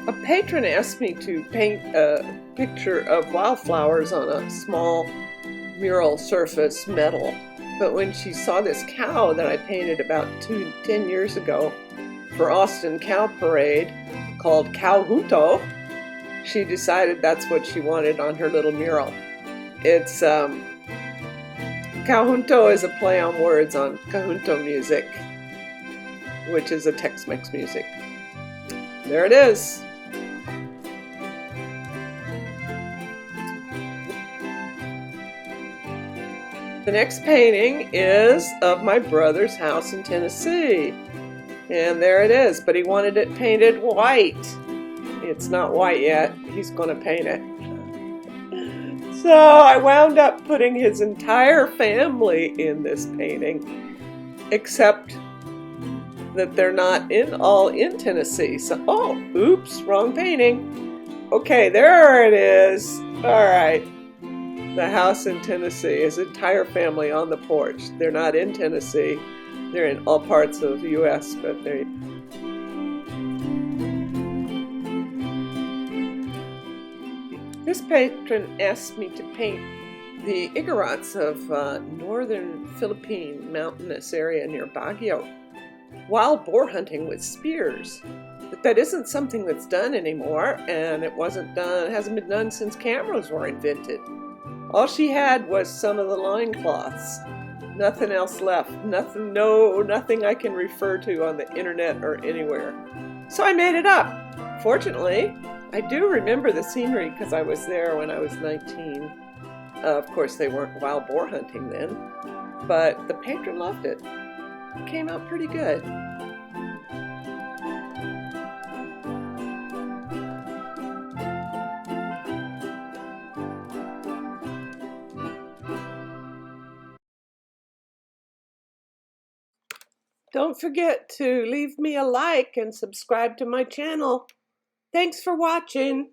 A patron asked me to paint a picture of wildflowers on a small mural surface metal, but when she saw this cow that I painted about 10 years ago for Austin Cow Parade called Cowjunto, she decided that's what she wanted on her little mural. It's Cowjunto is a play on words on Cowjunto music, which is a Tex-Mex music. There it is. The next painting is of my brother's house in Tennessee. And there it is, but he wanted it painted white. It's not white yet. He's going to paint it. So I wound up putting his entire family in this painting, except that they're not all in Tennessee. So, oh, oops, wrong painting. Okay, there it is. All right. The house in Tennessee, his entire family on the porch. They're not in Tennessee. They're in all parts of the U.S., but they're... This patron asked me to paint the iggorots of northern Philippine mountainous area near Baguio, wild boar hunting with spears. But that isn't something that's done anymore, and it hasn't been done since cameras were invented. All she had was some of the loincloths. Nothing else left. Nothing I can refer to on the internet or anywhere. So I made it up. Fortunately, I do remember the scenery because I was there when I was 19. Of course, they weren't wild boar hunting then, but the patron loved it. It came out pretty good. Don't forget to leave me a like and subscribe to my channel. Thanks for watching.